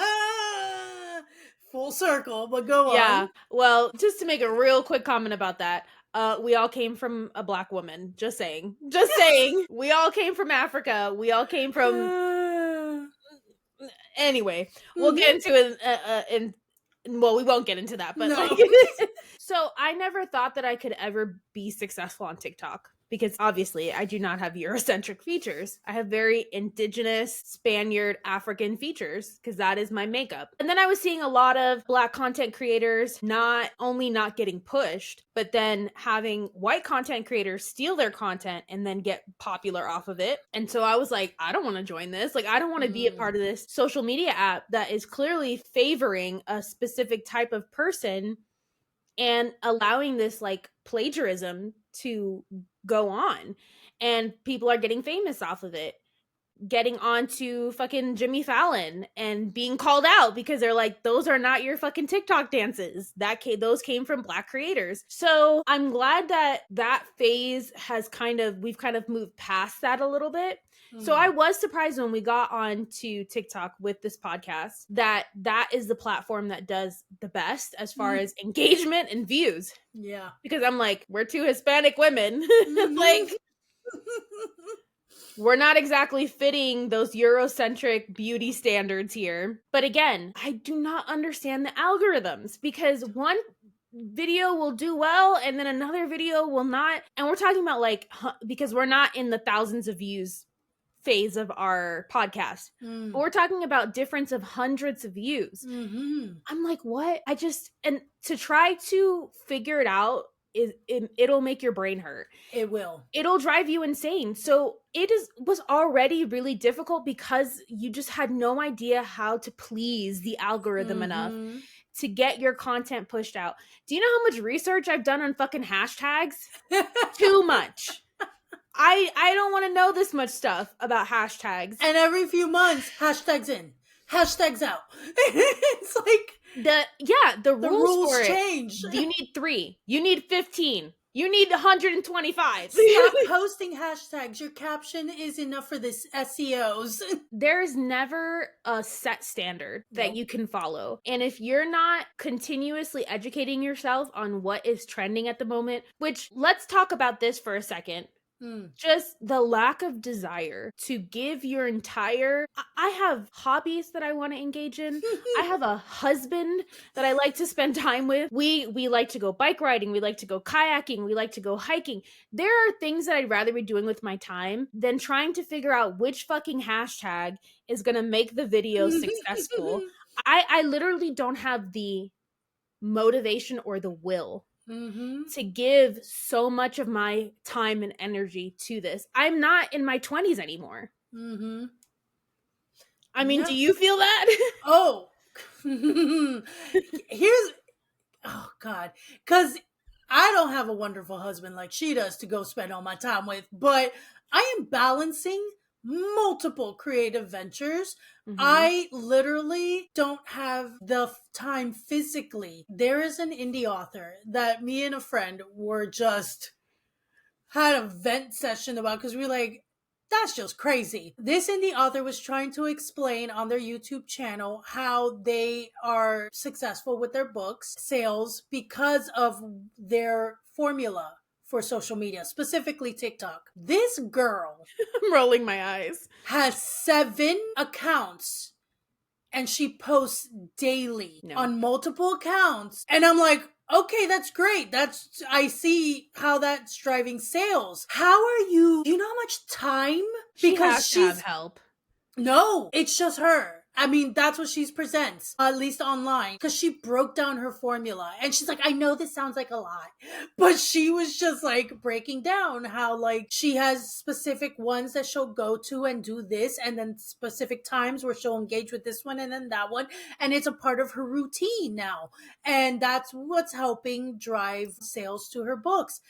Full circle, but go Yeah. on. Well, just to make a real quick comment about that, we all came from a black woman. Just saying. Just saying. We all came from Africa. We all came from. Anyway, we'll get into it well, we won't get into that, but No. like, so I never thought that I could ever be successful on TikTok because obviously I do not have Eurocentric features. I have very indigenous, Spaniard, African features because that is my makeup. And then I was seeing a lot of Black content creators not only not getting pushed, but then having white content creators steal their content and then get popular off of it. And so I was like, I don't want to join this. Like, I don't want to be a part of this social media app that is clearly favoring a specific type of person and allowing this like plagiarism to go on. And people are getting famous off of it, getting onto fucking Jimmy Fallon and being called out because they're like, those are not your fucking TikTok dances. Those came from Black creators. So I'm glad that phase has we've kind of moved past that a little bit. So I was surprised when we got on to TikTok with this podcast that is the platform that does the best as far as engagement and views. Yeah. Because I'm like, we're two Hispanic women. Like, we're not exactly fitting those Eurocentric beauty standards here. But again, I do not understand the algorithms because one video will do well and then another video will not. And we're talking about like, because we're not in the thousands of views phase of our podcast, but we're talking about difference of hundreds of views. I'm like, what? And to try to figure it out, it'll make your brain hurt. It will. It'll drive you insane. So was already really difficult because you just had no idea how to please the algorithm enough to get your content pushed out. Do you know how much research I've done on fucking hashtags? Too much. I don't want to know this much stuff about hashtags. And every few months, hashtags in, hashtags out. It's like the rules for change. You need 3. You need 15. You need 125. Stop posting hashtags. Your caption is enough for this SEOs. There's never a set standard that you can follow. And if you're not continuously educating yourself on what is trending at the moment, which let's talk about this for a second. Just the lack of desire to give your entire. I have hobbies that I want to engage in. I have a husband that I like to spend time with. We like to go bike riding. We like to go kayaking. We like to go hiking. There are things that I'd rather be doing with my time than trying to figure out which fucking hashtag is going to make the video successful. I literally don't have the motivation or the will to give so much of my time and energy to this. I'm not in my 20s anymore. I mean, do you feel that? Oh, oh God, because I don't have a wonderful husband like she does to go spend all my time with, but I am balancing multiple creative ventures. I literally don't have the time physically. There is an indie author that me and a friend were just had a vent session about because we were like, that's just crazy. This indie author was trying to explain on their YouTube channel how they are successful with their books sales because of their formula for social media, specifically TikTok. This girl I'm rolling my eyes. has 7 accounts and she posts daily on multiple accounts. And I'm like, okay, that's great. I see how that's driving sales. How are you? Do you know how much time? She has to have help. No, it's just her. I mean, that's what she presents, at least online, because she broke down her formula. And she's like, I know this sounds like a lot, but she was just like breaking down how like she has specific ones that she'll go to and do this, and then specific times where she'll engage with this one and then that one. And it's a part of her routine now. And that's what's helping drive sales to her books.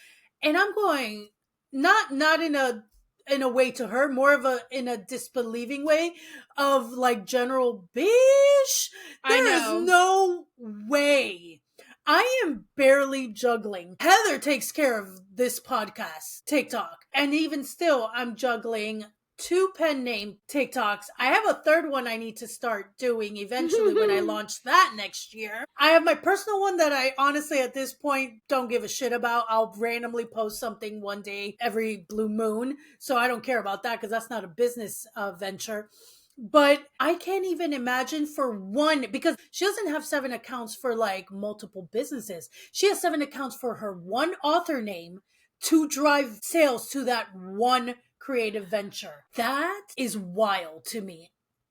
And I'm going, not in a way to her, more of a in a disbelieving way of like general bish. There is no way. I am barely juggling. Heather takes care of this podcast, TikTok. And even still, I'm juggling 2 pen name TikToks. I have a third one I need to start doing eventually when I launch that next year. I have my personal one that I honestly at this point don't give a shit about. I'll randomly post something one day every blue moon. So I don't care about that because that's not a business venture. But I can't even imagine for one, because she doesn't have 7 accounts for like multiple businesses. She has 7 accounts for her one author name to drive sales to that one creative venture. That is wild to me.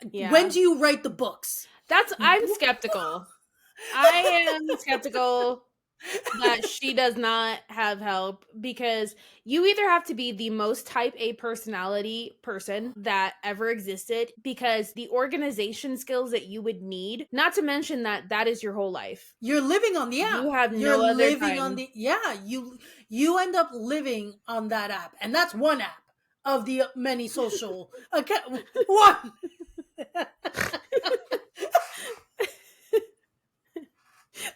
Yeah. When do you write the books? I'm skeptical. I am skeptical that she does not have help, because you either have to be the most type A personality person that ever existed, because the organization skills that you would need, not to mention that is your whole life. You're living on the app. You have no other living time. on the you end up living on that app, and that's one app of the many social account. One.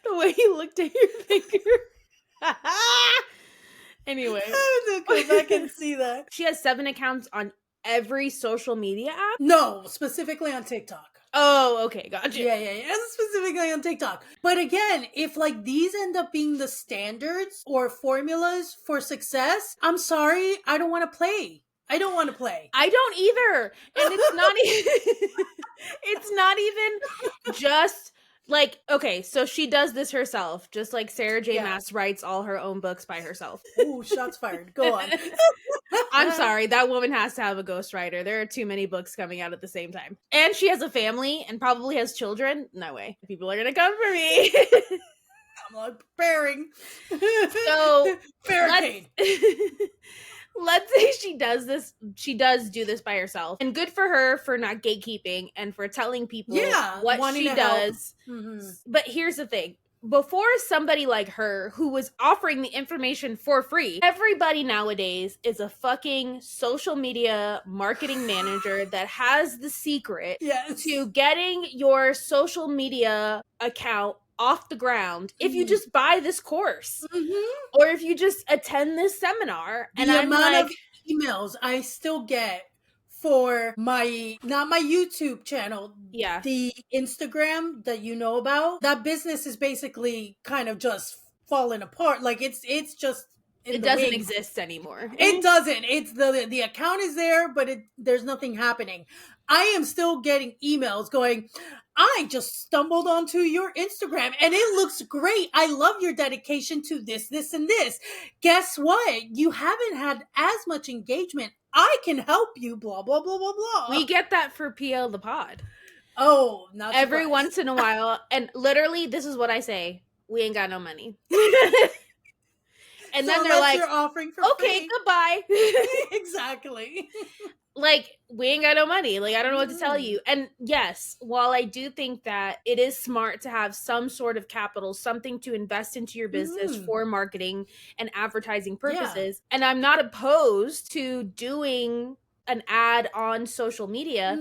The way you looked at your finger. Anyway, I have to go back and see that. She has 7 accounts on every social media app? No, specifically on TikTok. Oh, okay, gotcha. Yeah, specifically on TikTok. But again, if like these end up being the standards or formulas for success, I'm sorry, I don't want to play. I don't want to play. I don't either. And it's not even it's not even just like, okay, so she does this herself, just like Sarah J. Maas writes all her own books by herself. Ooh, shots fired. Go on. I'm sorry, that woman has to have a ghostwriter. There are too many books coming out at the same time. And she has a family and probably has children. No way. People are going to come for me. I'm like preparing. So, barricade. Let's say she does do this by herself. And good for her for not gatekeeping and for telling people what she does. Mm-hmm. But here's the thing. Before somebody like her, who was offering the information for free, everybody nowadays is a fucking social media marketing manager that has the secret to getting your social media account off the ground if you just buy this course or if you just attend this seminar. And the amount of emails I still get for not my YouTube channel, the Instagram that you know about, that business is basically kind of just falling apart. Like it's just it doesn't exist anymore. It doesn't. It's the account is there, but there's nothing happening. I am still getting emails going, I just stumbled onto your Instagram and it looks great. I love your dedication to this, and this. Guess what? You haven't had as much engagement. I can help you, blah, blah, blah, blah, blah. We get that for PL the pod. Oh, not every once in a while. And literally, this is what I say. We ain't got no money. And so then they're like, you're offering for okay, free. Goodbye. Exactly. Like, we ain't got no money. Like, I don't know what to tell you. And yes, while I do think that it is smart to have some sort of capital, something to invest into your business for marketing and advertising purposes, and I'm not opposed to doing an ad on social media.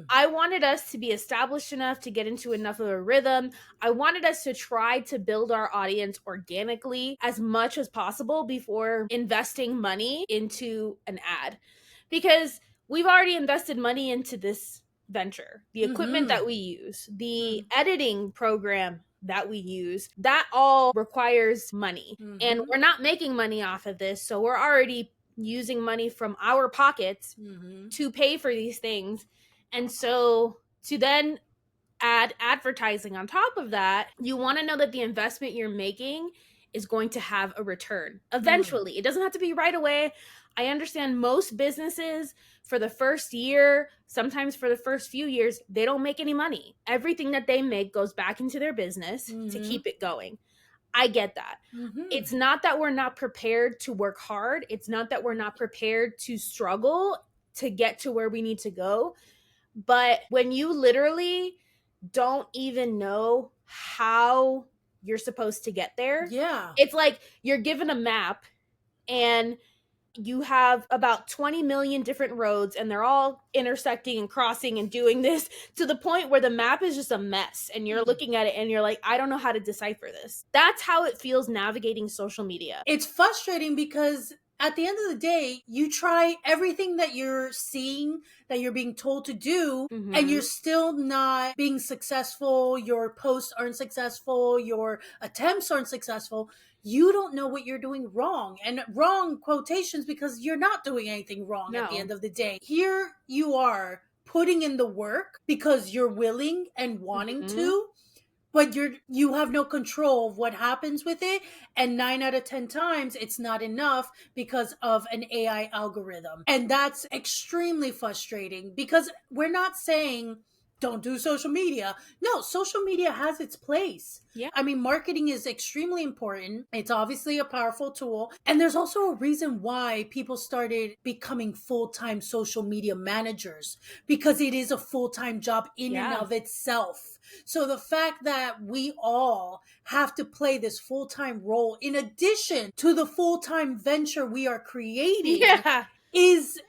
I wanted us to be established enough to get into enough of a rhythm. I wanted us to try to build our audience organically as much as possible before investing money into an ad. Because we've already invested money into this venture, the equipment that we use, the editing program that we use, that all requires money. And Mm-hmm. we're not making money off of this. So we're already using money from our pockets Mm-hmm. to pay for these things. And so to then add advertising on top of that, you want to know that the investment you're making is going to have a return eventually. It doesn't have to be right away. I understand most businesses for the first year, sometimes for the first few years, they don't make any money. Everything that they make goes back into their business to Mm-hmm. keep it going. I get that. Mm-hmm. It's not that we're not prepared to work hard. It's not that we're not prepared to struggle to get to where we need to go. But when you literally don't even know how you're supposed to get there, Yeah. it's like you're given a map and you have about 20 million different roads and they're all intersecting and crossing and doing this to the point where the map is just a mess and you're looking at it and you're like, I don't know how to decipher this. That's how it feels navigating social media. It's frustrating because at the end of the day, you try everything that you're seeing, that you're being told to do, and you're still not being successful. Your posts aren't successful. Your attempts aren't successful. You don't know what you're doing wrong. And wrong quotations because you're not doing anything wrong at the No. end of the day. Here you are putting in the work because you're willing and wanting to, but you have no control of what happens with it, and 9 out of 10 times it's not enough because of an AI algorithm. And that's extremely frustrating because we're not saying don't do social media. No, social media has its place. Yeah. I mean, marketing is extremely important. It's obviously a powerful tool. And there's also a reason why people started becoming full-time social media managers, because it is a full-time job in and Yeah. of itself. So the fact that we all have to play this full-time role in addition to the full-time venture we are creating Yeah. is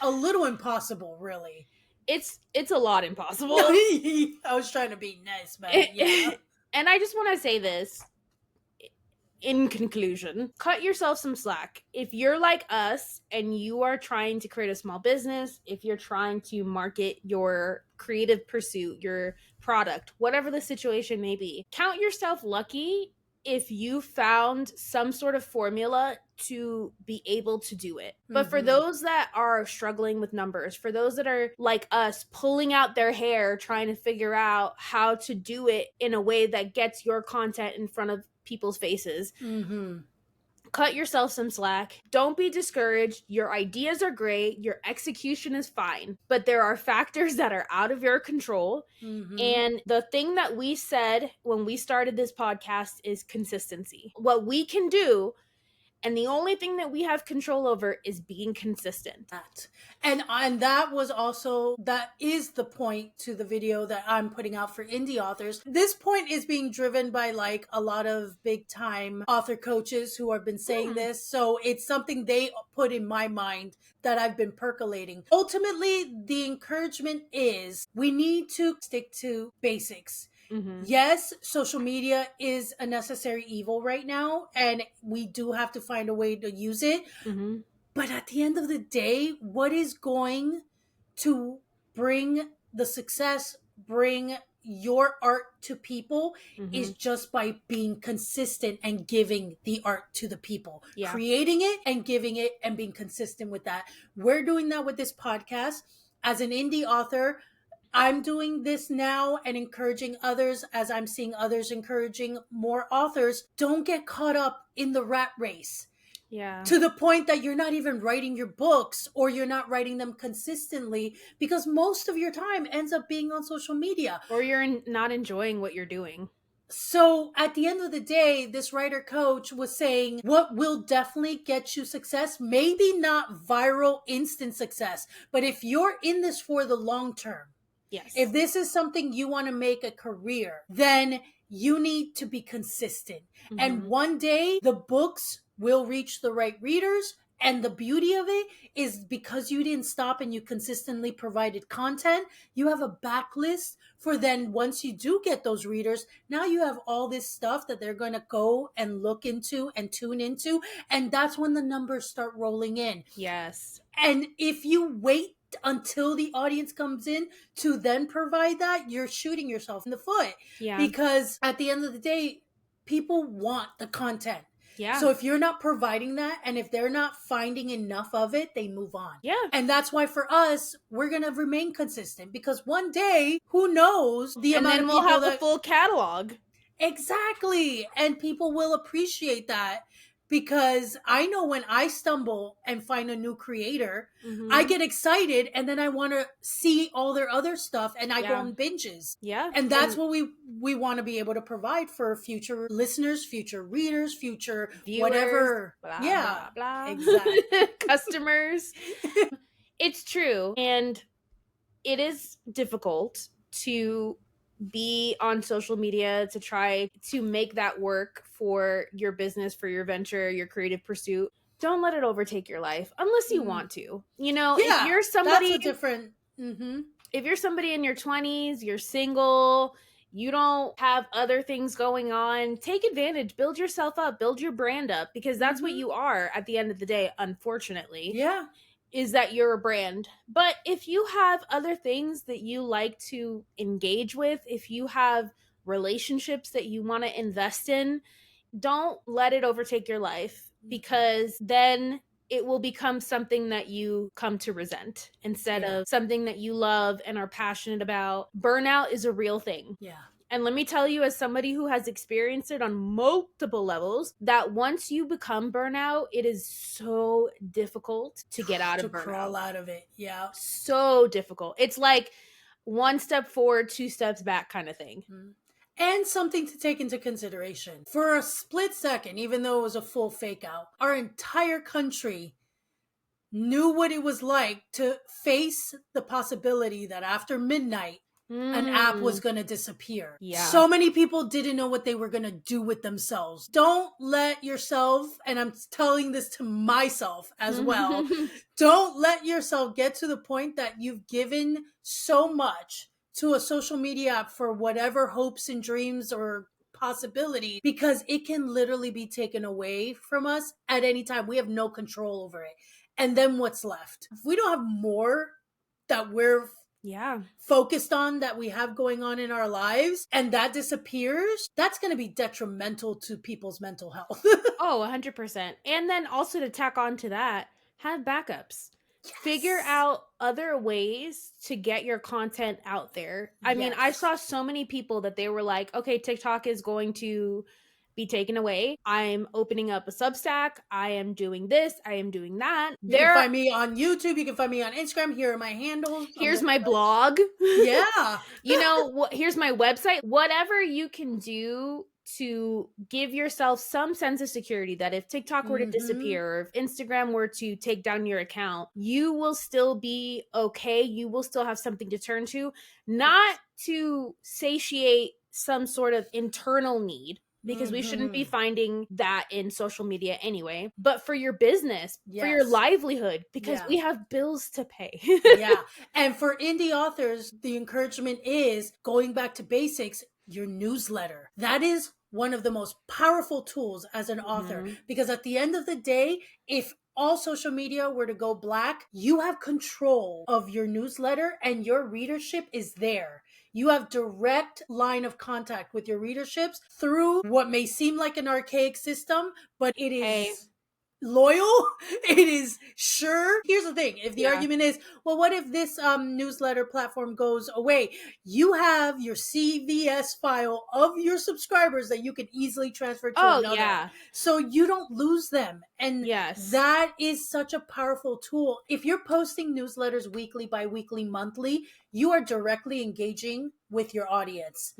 a little impossible, really. It's a lot impossible. I was trying to be nice, but yeah. And I just want to say this in conclusion, cut yourself some slack. If you're like us and you are trying to create a small business, if you're trying to market your creative pursuit, your product, whatever the situation may be, count yourself lucky if you found some sort of formula to be able to do it. But for those that are struggling with numbers, for those that are like us, pulling out their hair, trying to figure out how to do it in a way that gets your content in front of people's faces, cut yourself some slack. Don't be discouraged. Your ideas are great. Your execution is fine. But there are factors that are out of your control. And the thing that we said when we started this podcast is consistency. What we can do, and the only thing that we have control over, is being consistent. And that was also, that is the point to the video that I'm putting out for indie authors. This point is being driven by like a lot of big time author coaches who have been saying this. So it's something they put in my mind that I've been percolating. Ultimately, the encouragement is we need to stick to basics. Yes, social media is a necessary evil right now, and we do have to find a way to use it. But at the end of the day, what is going to bring the success, bring your art to people, is just by being consistent and giving the art to the people, creating it and giving it and being consistent with that. We're doing that with this podcast. As an indie author, I'm doing this now and encouraging others as I'm seeing others encouraging more authors. Don't get caught up in the rat race. Yeah. To the point that you're not even writing your books, or you're not writing them consistently, because most of your time ends up being on social media. Or you're not enjoying what you're doing. So at the end of the day, this writer coach was saying what will definitely get you success, maybe not viral instant success, but if you're in this for the long term, Yes. if this is something you want to make a career, then you need to be consistent. And one day the books will reach the right readers. And the beauty of it is because you didn't stop and you consistently provided content, you have a backlist for then once you do get those readers, now you have all this stuff that they're going to go and look into and tune into. And that's when the numbers start rolling in. Yes. And if you wait until the audience comes in to then provide that, you're shooting yourself in the foot. Yeah. Because at the end of the day, people want the content. Yeah. So if you're not providing that, and if they're not finding enough of it, they move on. Yeah. And that's why for us, we're going to remain consistent, because one day, who knows the And amount then of we'll people have that... the full catalog. Exactly. And people will appreciate that, because I know when I stumble and find a new creator, I get excited, and then I want to see all their other stuff, and I go on binges. Yeah. And that's what we want to be able to provide for future listeners, future readers, future viewers, whatever. blah, Yeah, blah, blah. exactly. Customers. It's true. And it is difficult to be on social media to try to make that work for your business, for your venture, your creative pursuit. Don't let it overtake your life unless you want to. You know, Yeah, if you're somebody that's a different... Mm-hmm. If you're somebody in your 20s, you're single, you don't have other things going on, take advantage, build yourself up, build your brand up, because that's what you are at the end of the day, unfortunately. Yeah. Is that you're a brand. But if you have other things that you like to engage with, if you have relationships that you want to invest in, don't let it overtake your life, because then it will become something that you come to resent instead of something that you love and are passionate about. Burnout is a real thing. Yeah. And let me tell you, as somebody who has experienced it on multiple levels, that once you become burnout, it is so difficult to get out of burnout. To crawl out of it. Yeah. So difficult. It's like one step forward, two steps back kind of thing. And something to take into consideration. For a split second, even though it was a full fake out, our entire country knew what it was like to face the possibility that after midnight, an app was going to disappear. Yeah. So many people didn't know what they were going to do with themselves. Don't let yourself, and I'm telling this to myself as well, don't let yourself get to the point that you've given so much to a social media app for whatever hopes and dreams or possibility, because it can literally be taken away from us at any time. We have no control over it. And then what's left? If we don't have more that we're focused on, that we have going on in our lives, and that disappears, that's going to be detrimental to people's mental health. Oh, 100%. And then also to tack on to that, have backups. Figure out other ways to get your content out there. I mean, I saw so many people that they were like, okay, TikTok is going to be taken away. I'm opening up a Substack. I am doing this. I am doing that. You can find me on YouTube. You can find me on Instagram. Here are my handles. Here's my blog. Yeah. You know, here's my website. Whatever you can do to give yourself some sense of security that if TikTok were to disappear, or if Instagram were to take down your account, you will still be okay. You will still have something to turn to, not to satiate some sort of internal need, because we shouldn't be finding that in social media anyway, but for your business, for your livelihood, because we have bills to pay. And for indie authors, the encouragement is going back to basics, your newsletter. That is one of the most powerful tools as an author, because at the end of the day, if all social media were to go black, you have control of your newsletter and your readership is there. You have direct line of contact with your readerships through what may seem like an archaic system, but it is loyal. It is sure. Here's the thing. If the argument is, well, what if this newsletter platform goes away? You have your CVS file of your subscribers that you can easily transfer to another. So you don't lose them. And that is such a powerful tool. If you're posting newsletters weekly, bi-weekly, monthly, you are directly engaging with your audience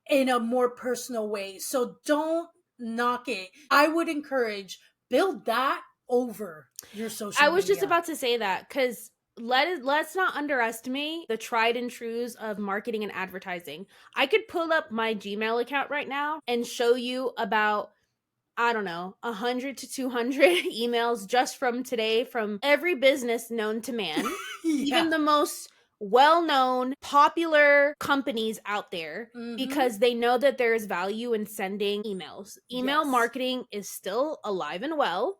in a more personal way. So don't knock it. I would encourage, build that over your social media. I was just about to say that, because let's not underestimate the tried and trues of marketing and advertising. I could pull up my Gmail account right now and show you about, I don't know, 100 to 200 emails just from today from every business known to man, even the most well-known, popular companies out there, because they know that there is value in sending emails. Email marketing is still alive and well.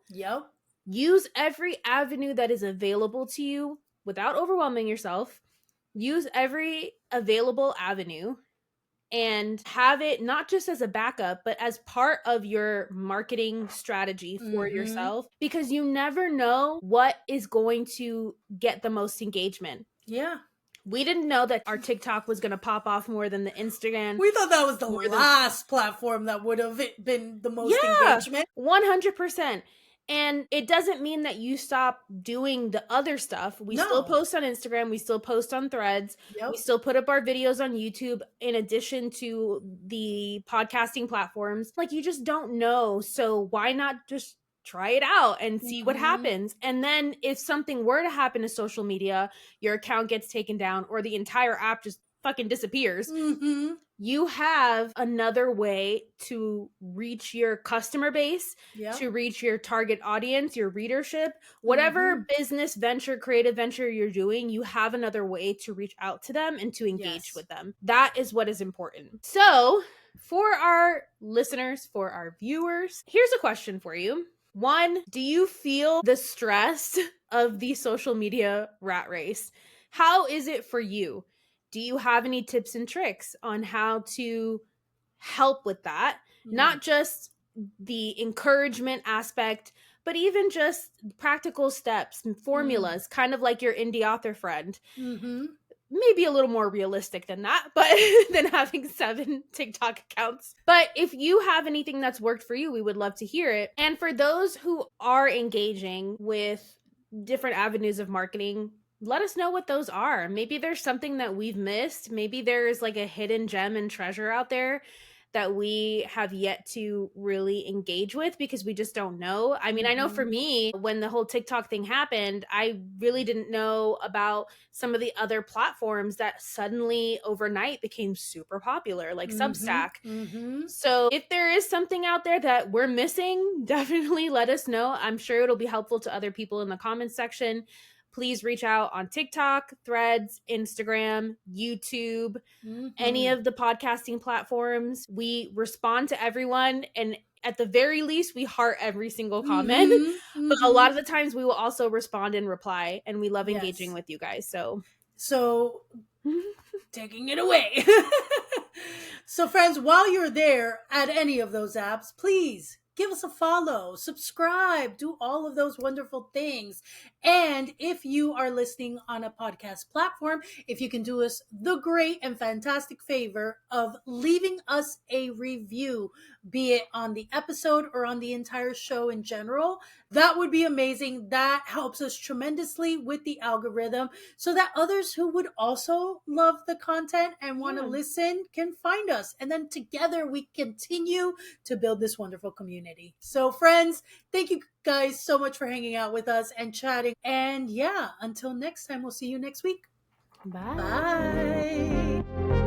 Use every avenue that is available to you. without overwhelming yourself. Use every available avenue and have it not just as a backup, but as part of your marketing strategy for yourself, because you never know what is going to get the most engagement. Yeah. We didn't know that our TikTok was going to pop off more than the Instagram. We thought that was the more last platform that would have been the most Yeah, engagement. 100%. And it doesn't mean that you stop doing the other stuff. We still No. post on Instagram. We still post on Threads. Yep. We still put up our videos on YouTube in addition to the podcasting platforms. Like, you just don't know. So why not just try it out and see what happens? And then if something were to happen to social media, your account gets taken down or the entire app just fucking disappears, you have another way to reach your customer base, to reach your target audience, your readership, whatever business venture, creative venture you're doing, you have another way to reach out to them and to engage with them. That is what is important. So, for our listeners, for our viewers, here's a question for you. One, do you feel the stress of the social media rat race? How is it for you? Do you have any tips and tricks on how to help with that? Not just the encouragement aspect, but even just practical steps and formulas, kind of like your indie author friend. Maybe a little more realistic than that, but than having 7 TikTok accounts. But if you have anything that's worked for you, we would love to hear it. And for those who are engaging with different avenues of marketing, let us know what those are. Maybe there's something that we've missed. Maybe there's like a hidden gem and treasure out there that we have yet to really engage with because we just don't know. I mean, I know for me, when the whole TikTok thing happened, I really didn't know about some of the other platforms that suddenly overnight became super popular, like Substack. So if there is something out there that we're missing, definitely let us know. I'm sure it'll be helpful to other people in the comments section. Please reach out on TikTok, Threads, Instagram, YouTube, any of the podcasting platforms. We respond to everyone, and at the very least, we heart every single comment. But a lot of the times, we will also respond and reply, and we love engaging with you guys. So taking it away. So, friends, while you're there at any of those apps, please give us a follow, subscribe, do all of those wonderful things. And if you are listening on a podcast platform, if you can do us the great and fantastic favor of leaving us a review, be it on the episode or on the entire show in general, that would be amazing. That helps us tremendously with the algorithm so that others who would also love the content and want to listen can find us. And then together we continue to build this wonderful community. So, friends, thank you guys so much for hanging out with us and chatting. And yeah, until next time, we'll see you next week. bye. Bye.